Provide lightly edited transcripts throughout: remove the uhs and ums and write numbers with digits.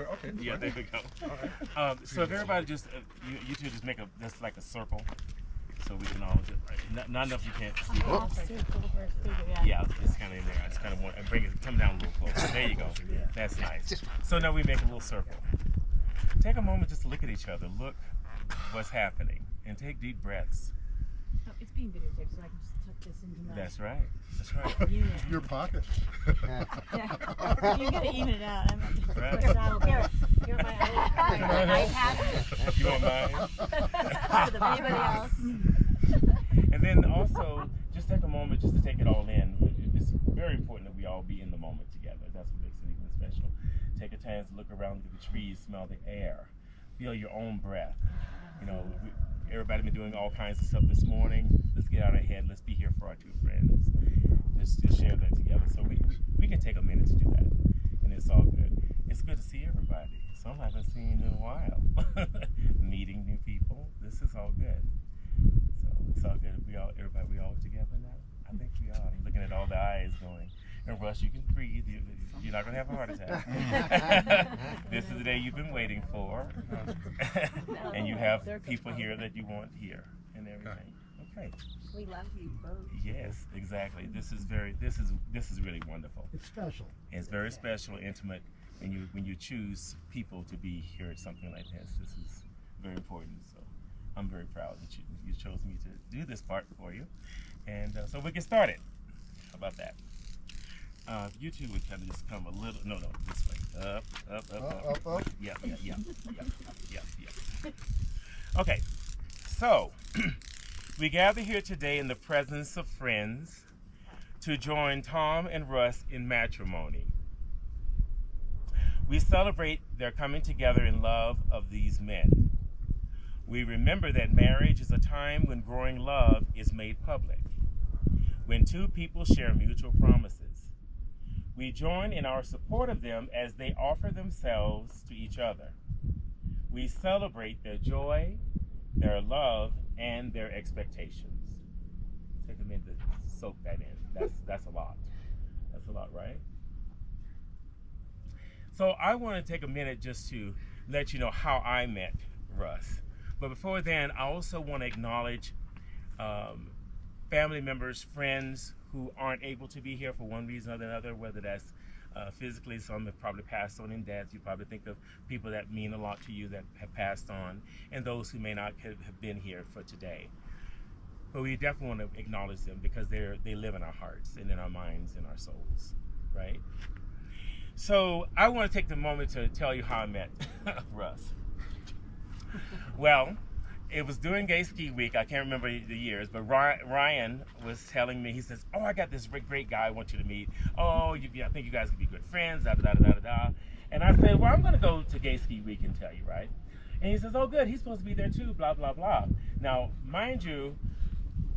Okay. Yeah, there we go. So if everybody just, you two just make just like a circle, so we can all just, not enough you can't see. Oh. Yeah, it's kind of in there. I just kind of want to bring it, come down a little closer. There you go. That's nice. So now we make a little circle. Take a moment just to look at each other. Look what's happening, and take deep breaths. Oh, it's being videotaped, so I can just tuck this into my. That's right. That's right. Your pocket. Yeah. You gotta even it out. I'm Right. Here, my iPad. You want mine? For anybody else. And then also, just take a moment just to take it all in. It's very important that we all be in the moment together. That's what makes it even special. Take a chance to look around, look at the trees, smell the air, feel your own breath. You know, everybody been doing all kinds of stuff this morning. Let's get out of our head. Let's be here for our two friends. Just share that together. So we can take a minute to do that, and it's all good. It's good to see everybody. Some I haven't seen in a while. Meeting new people. This is all good. So it's all good. We all together now. I think we are. I'm looking at all the eyes going. And Russ, you can breathe. You're not going to have a heart attack. This is the day you've been waiting for. And you have people here that you want here and everything. Okay. We love you both. Yes, exactly. This is really wonderful. It's special. It's very special, intimate, and when you choose people to be here at something like this. This is very important. So I'm very proud that you chose me to do this part for you. And so we get started. How about that? You two would kind of just come a little, no, this way. Up. Yep. Okay, so we gather here today in the presence of friends to join Tom and Russ in matrimony. We celebrate their coming together in love of these men. We remember that marriage is a time when growing love is made public, when two people share mutual promises. We join in our support of them as they offer themselves to each other. We celebrate their joy, their love, and their expectations. Take a minute to soak that in. That's a lot. That's a lot, right? So I want to take a minute just to let you know how I met Russ. But before then, I also want to acknowledge family members, friends who aren't able to be here for one reason or another, whether that's physically, some have probably passed on in death. You probably think of people that mean a lot to you that have passed on, and those who may not have been here for today. But we definitely want to acknowledge them because they live in our hearts and in our minds and our souls, right? So I want to take the moment to tell you how I met Russ. Well, it was during Gay Ski Week. I can't remember the years, but Ryan was telling me, he says, oh, I got this great guy I want you to meet. Oh, I think you guys could be good friends, da-da-da-da-da-da. And I said, well, I'm going to go to Gay Ski Week and tell you, right? And he says, oh, good, he's supposed to be there too, blah, blah, blah. Now, mind you,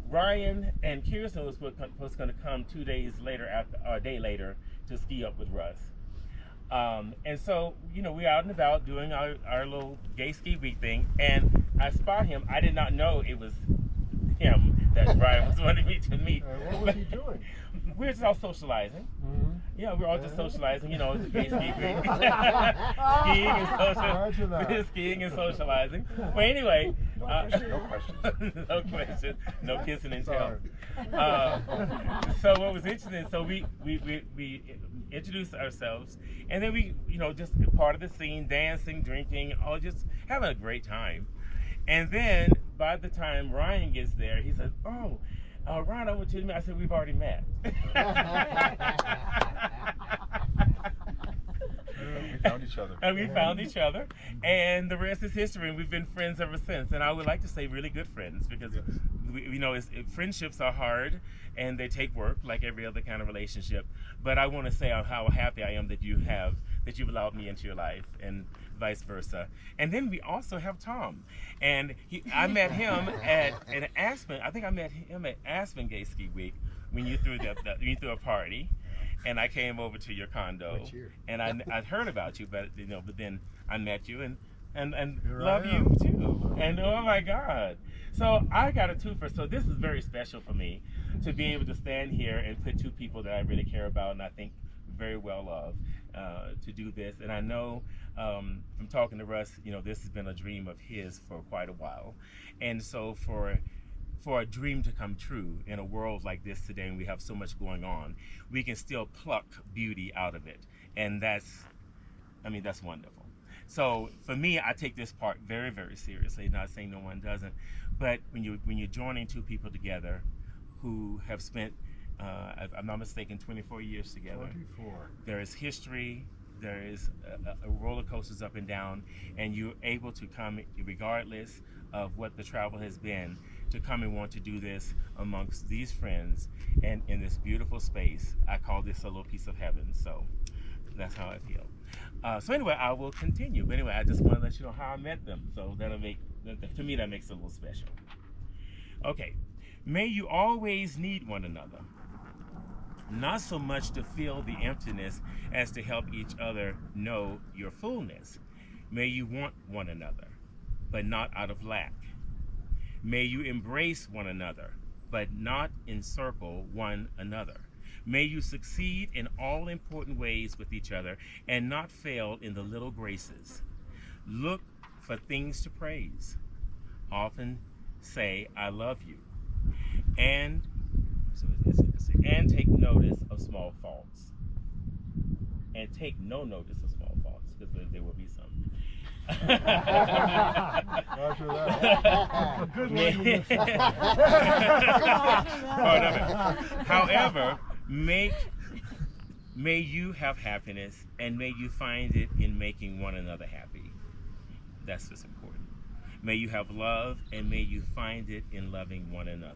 Ryan and Kirsten was going to come 2 days later, a day later, to ski up with Russ. And so, you know, we're out and about doing our little Gay Ski Week thing, and I spot him. I did not know it was him that Ryan was wanting me to meet. What was he doing? We're just all socializing. Mm-hmm. Yeah, we're all just socializing, you know, it's Gay Ski Week. Skiing and socializing. Well, anyway. No questions. No questions. No kissing and tell. So what was interesting, so we introduced ourselves, and then we, you know, just part of the scene, dancing, drinking, all just having a great time. And then by the time Ryan gets there, he says, oh, Ryan, I want you to meet. I said, we've already met. We found each other. And we found each other, and the rest is history, and we've been friends ever since. And I would like to say really good friends, because you know, friendships are hard, and they take work like every other kind of relationship. But I want to say how happy I am that you've allowed me into your life, and vice versa. And then we also have Tom, and I met him at Aspen. I think I met him at Aspen Gay Ski Week when you threw a party. And I came over to your condo, and I'd heard about you, but then I met you and love you too. And oh my God! So I got a twofer. So this is very special for me to be able to stand here and put two people that I really care about and I think very well of to do this. And I know from talking to Russ, this has been a dream of his for quite a while. And so for a dream to come true in a world like this today, and we have so much going on, we can still pluck beauty out of it. And that's wonderful. So for me, I take this part very, very seriously. Not saying no one doesn't, but when you're joining two people together who have spent, if I'm not mistaken, 24 years together. 24. There is history. There is a roller coasters up and down, and you're able to come, regardless of what the travel has been, to come and want to do this amongst these friends and in this beautiful space. I call this a little piece of heaven. So that's how I feel. So anyway, I will continue. But anyway, I just want to let you know how I met them. So to me, that makes it a little special. Okay. May you always need one another. Not so much to fill the emptiness as to help each other know your fullness. May you want one another, but not out of lack. May you embrace one another, but not encircle one another. May you succeed in all important ways with each other and not fail in the little graces. Look for things to praise. Often say, I love you. And take notice of small faults. And take no notice of small faults, because there will be some. After that. Good language. Part of it. However, may you have happiness, and may you find it in making one another happy. That's just important. May you have love, and may you find it in loving one another.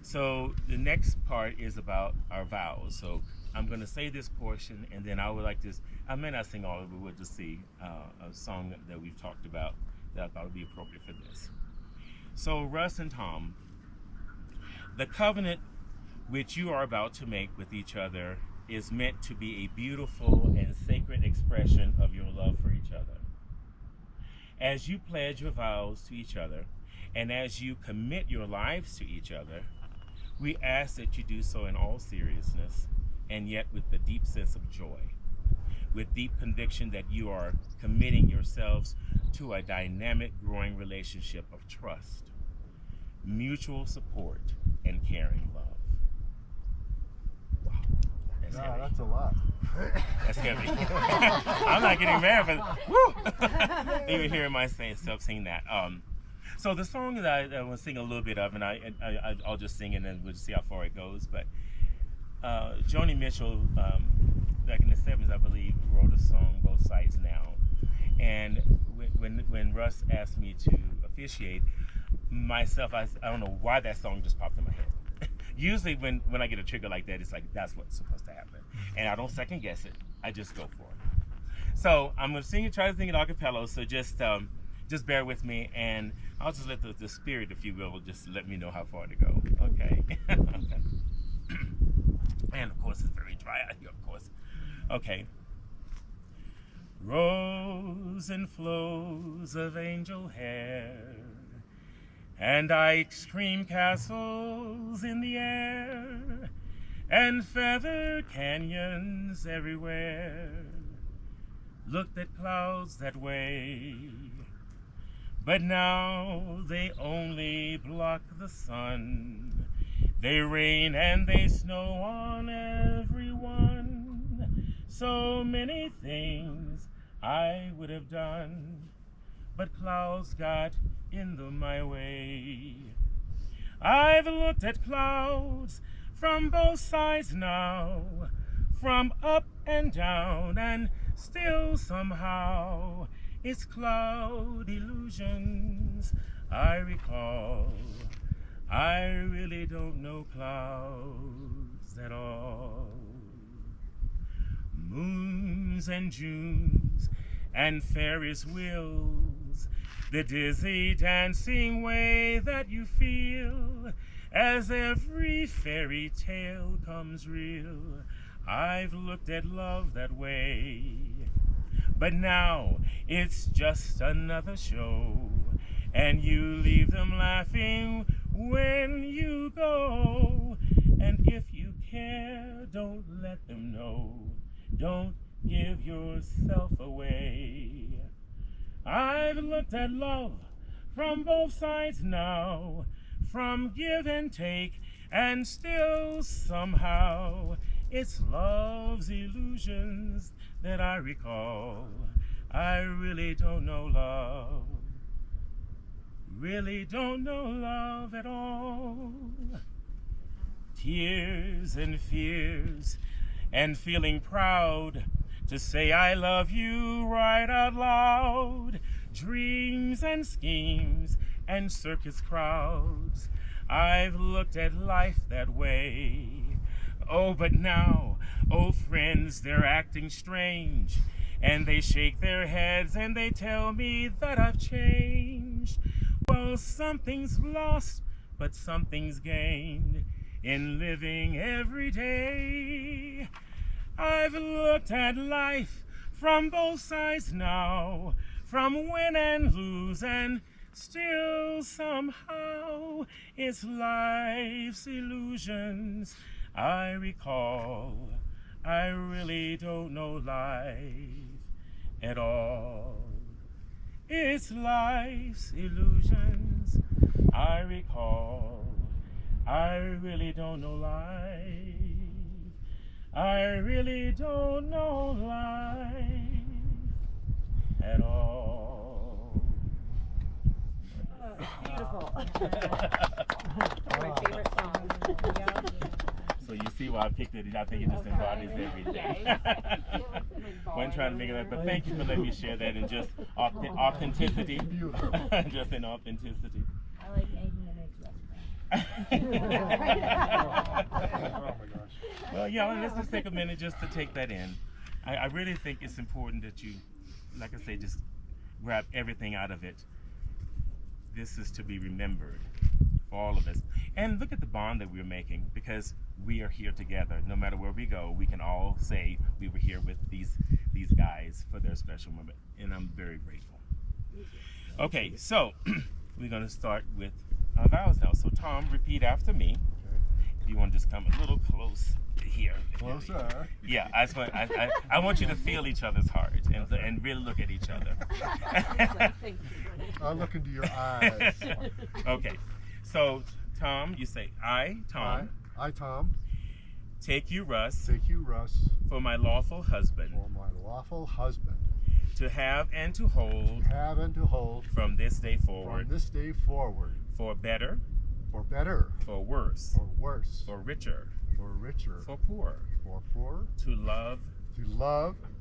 So the next part is about our vows. So I'm going to say this portion, and then I would like to, I may not sing all of it, but we'll just see a song that we've talked about that I thought would be appropriate for this. So Russ and Tom, the covenant which you are about to make with each other is meant to be a beautiful and sacred expression of your love for each other. As you pledge your vows to each other, and as you commit your lives to each other, we ask that you do so in all seriousness, and yet with a deep sense of joy, with deep conviction that you are committing yourselves to a dynamic, growing relationship of trust, mutual support, and caring love. Wow, that's heavy. That's a lot. That's heavy. I'm not getting mad, but woo! Even hearing myself sing that. So the song that I will sing a little bit of, and I'll just sing it and then we'll just see how far it goes. But Joni Mitchell, back in the 70s, I believe, wrote a song, Both Sides Now. And when Russ asked me to officiate, myself, I don't know why that song just popped in my head. Usually when I get a trigger like that, it's like, that's what's supposed to happen. And I don't second guess it. I just go for it. So I'm going to try to sing it a cappella, so just bear with me, and I'll just let the spirit, if you will, just let me know how far to go, okay? Okay. And of course, it's very dry out here, of course. Okay. Rose and flows of angel hair, and ice cream castles in the air, and feather canyons everywhere. Looked at clouds that way, but now they only block the sun. They rain and they snow on everyone. So many things I would have done, but clouds got in my way. I've looked at clouds from both sides now, from up and down, and still somehow it's cloud illusions I recall. I really don't know clouds at all. Moons and Junes and Ferris wheels, the dizzy dancing way that you feel as every fairy tale comes real. I've looked at love that way, but now it's just another show, and you leave them laughing when you go. And if you care, don't let them know Don't give yourself away. I've looked at love from both sides now, from give and take, and still somehow it's love's illusions that I recall. I really don't know love, really don't know love at all. Tears and fears and feeling proud to say I love you right out loud. Dreams and schemes and circus crowds, I've looked at life that way. Oh, but now, old friends, they're acting strange, and they shake their heads and they tell me that I've changed. Well, something's lost, but something's gained in living every day. I've looked at life from both sides now, from win and lose, and still somehow it's life's illusions I recall. I really don't know life at all. It's life's illusions I recall. I really don't know life. I really don't know life at all. Beautiful. My favorite song. Yeah. So you see why I picked it. I think it just embodies everything. Wasn't trying to make it up, but thank you for letting me share that in just authenticity. Just in authenticity. I like anything that makes Oh my gosh. Well, yeah, let's just take a minute just to take that in. I really think it's important that you, like I say, just grab everything out of it. This is to be remembered for all of us. And look at the bond that we're making, because we are here together. No matter where we go, we can all say we were here with these guys for their special moment. And I'm very grateful. Okay, so we're going to start with our vows now. So Tom, repeat after me. Okay. If you want to just come a little close to here. Closer. Yeah, I want you to feel each other's heart and really look at each other. I'll look into your eyes. Okay, so Tom, you say, I, Tom, I, Tom, take you, Russ, take you, Russ, for my lawful husband, for my lawful husband, to have and to hold from this day forward, for better, for better, for worse, for worse, for richer, for poor, to love,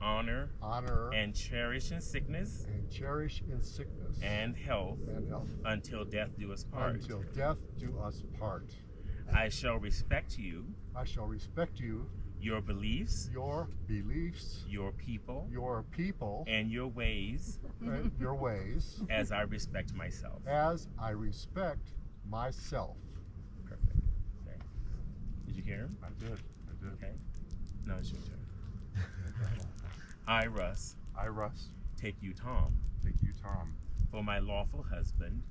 honor, and cherish in sickness, and health, until death do us part. I shall respect you, your beliefs, your people, and your ways, as I respect myself. Perfect. Okay. Did you hear him? I did. Okay. Now it's your turn. I, Russ, take you, Tom, for my lawful husband,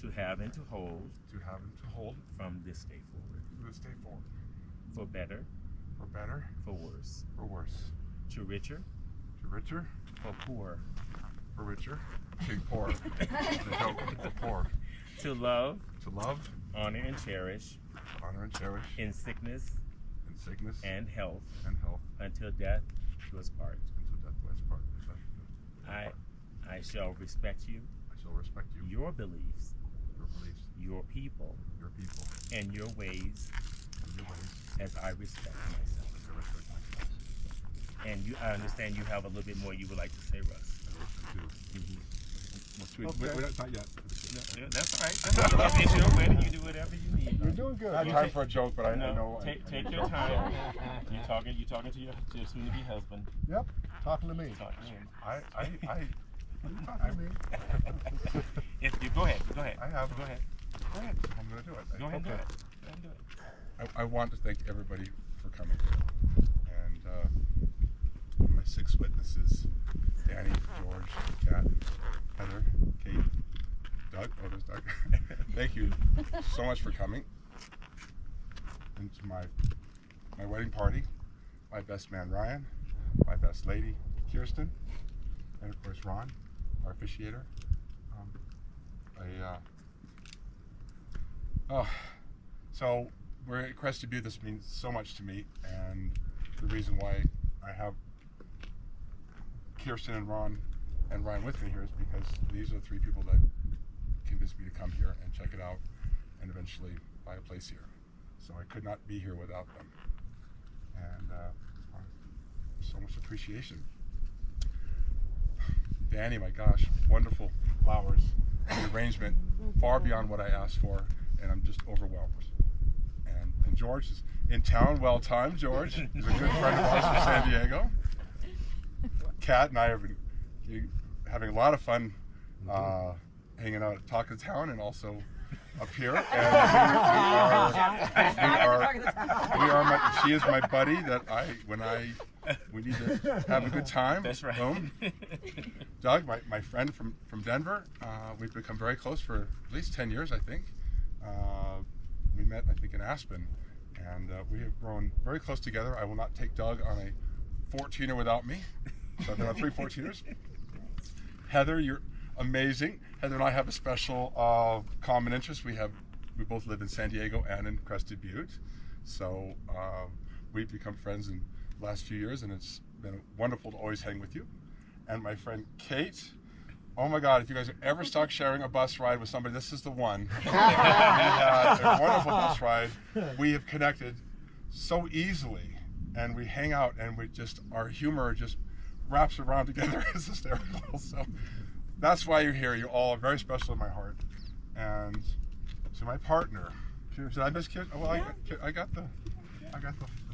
to have and to hold, from this day forward, for better, for worse, to richer, for poor, to love, honor and cherish, in sickness and health, until death do us part. I shall respect you, your beliefs, your people, and your ways, as I respect myself. And I understand you have a little bit more you would like to say, Russ. Okay. Not yet. No, that's all right. That's all right. It's your wedding. You do whatever you need. You're doing good. I had time for a joke, but I know. Take your time. You talking to your soon-to-be husband. Yep, talking to me. Talk to him. If you go ahead. I have. Go ahead. I'm going to do it. Go ahead and do Okay. it. Go ahead and do it. I want to thank everybody for coming. And my 6 witnesses, Danny, George, Kat, Heather, Kate, Doug. Oh, there's Doug. Thank you so much for coming. And to my wedding party. my best man Ryan, my best lady Kirsten, and of course Ron, our officiator. So we're at Crested Butte. This means so much to me, and the reason why I have Kirsten and Ron and Ryan with me here is because these are the three people that convinced me to come here and check it out and eventually buy a place here. So I could not be here without them. And so much appreciation. Danny, my gosh, wonderful flowers. The arrangement far beyond what I asked for, and I'm just overwhelmed. And George is in town, well timed. George is a good friend of ours from San Diego. Kat and I have been having a lot of fun hanging out at Talk of Town and also up here. And she is my buddy that we need to have a good time. That's right. Boom. Doug, my friend from Denver, we've become very close for at least 10 years, I think. We met, I think, in Aspen, and we have grown very close together. I will not take Doug on a 14er without me, so I've been on 3 14ers. Heather, you're amazing. Heather and I have a special common interest. We both live in San Diego and in Crested Butte, so we've become friends in the last few years, and it's been wonderful to always hang with you. And my friend Kate, oh my God, if you guys are ever stuck sharing a bus ride with somebody, this is the one. We had a wonderful bus ride. We have connected so easily, and we hang out, and our humor just wraps around together. It's hysterical. So that's why you're here. You all are very special in my heart. And so my partner, did I miss Kate? Oh, well, I got the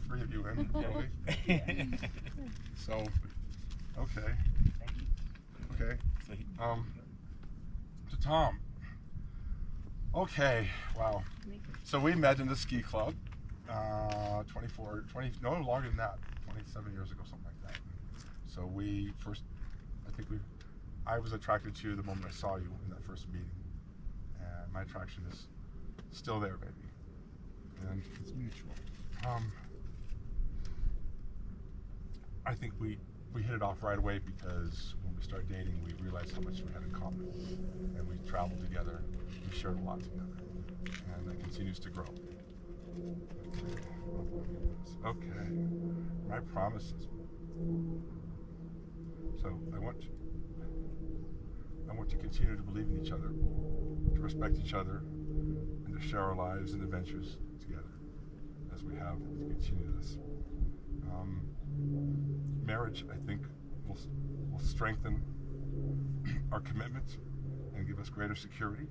3 of you in. Really. So, okay. Okay. To Tom. Okay. Wow. So we met in the ski club 20, no longer than that, 27 years ago, something like that. So I was attracted to you the moment I saw you in that first meeting. And my attraction is still there, baby. And It's mutual. I think we hit it off right away because when we started dating, we realized how much we had in common. And we traveled together, we shared a lot together. And that continues to grow. Okay, my promises. So I want to continue to believe in each other, to respect each other, and to share our lives and adventures together as we have to continue this. Marriage, I think, will strengthen our commitment and give us greater security.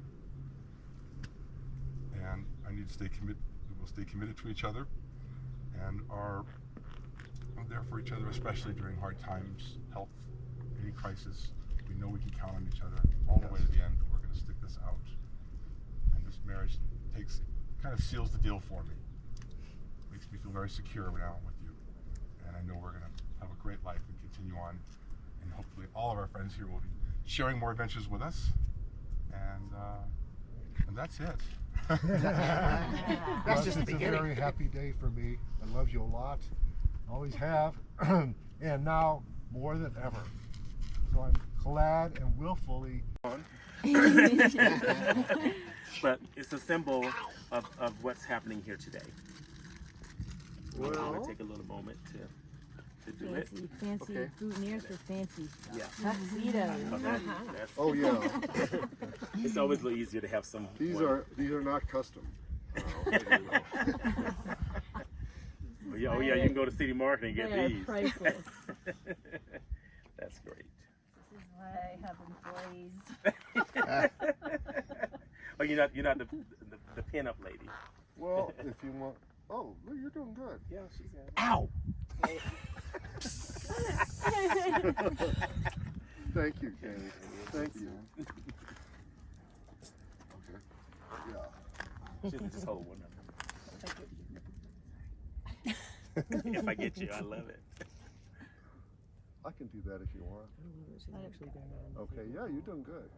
And we'll stay committed to each other and are there for each other, especially during hard times, health, any crisis. We know we can count on each other all the way to the end. We're going to stick this out. And this marriage kind of seals the deal for me. Makes me feel very secure now with you. And I know we're going to have a great life and continue on. And hopefully all of our friends here will be sharing more adventures with us. And that's it. That's just the beginning. It's a very happy day for me. I love you a lot. Always have. And now more than ever. So I'm glad and willfully. But it's a symbol of what's happening here today. I'm going to take a little moment to do it. Fancy Okay. boutonnieres for fancy Yeah. tuxedos. Oh yeah. It's always a little easier to have some. These are not custom. Oh yeah, you can go to City Market and get They are these. priceless. That's great. This is why I have employees. Oh, you're not the pin-up lady. Well, if you want. Oh, look, you're doing good. Yeah, she's got it. Ow! Thank you, Kenny. Thank you. Okay. Yeah. Just hold one. If I get you, I love it. I can do that if you want. Okay, yeah, you're doing good.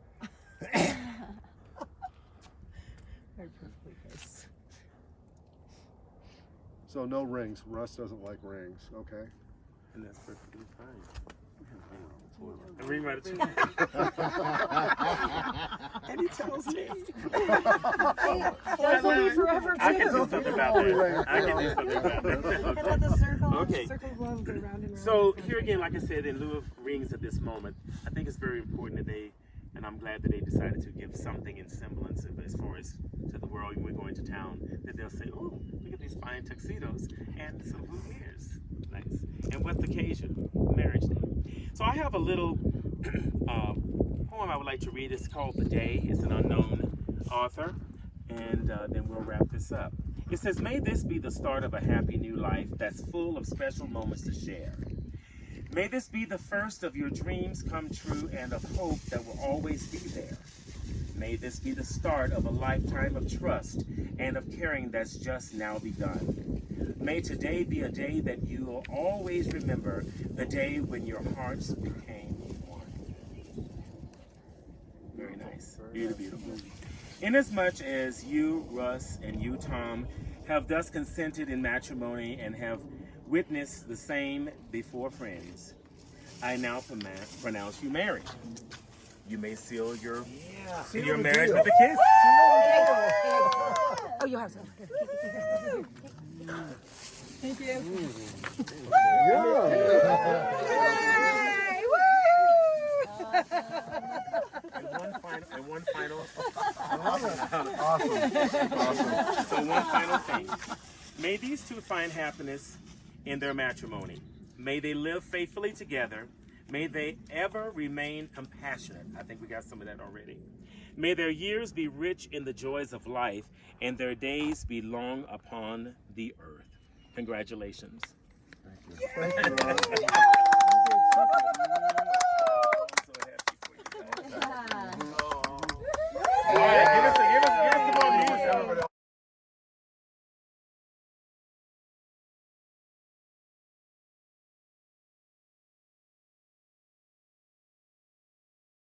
So no rings. Russ doesn't like rings. Okay. And that's perfectly fine. A ring right at you. And he tells me. Those will be forever I can do too. something about that. I can do something about And let that. the circle. Okay. Circle of love go round and round. So here again, like I said, in lieu of rings at this moment, I think it's very important that they, and I'm glad that they decided to give something in semblance of, as far as to the world when we're going to town, that they'll say, oh, look at these fine tuxedos and some boutonnieres. Nice. And what's the occasion? Marriage day. So I have a little poem I would like to read. It's called The Day. It's an unknown author. And then we'll wrap this up. It says, may this be the start of a happy new life that's full of special moments to share. May this be the first of your dreams come true and of hope that will always be there. May this be the start of a lifetime of trust and of caring that's just now begun. May today be a day that you will always remember, the day when your hearts became one. Very nice. Beautiful. Inasmuch as you, Russ, and you, Tom, have thus consented in matrimony and have witnessed the same before friends, I now pronounce you married. You may seal your marriage with a kiss. Oh, you have some. Thank you. And one final. Awesome. So one final thing. May these two find happiness in their matrimony. May they live faithfully together. May they ever remain compassionate. I think we got some of that already. May their years be rich in the joys of life and their days be long upon the earth. Congratulations. Thank you.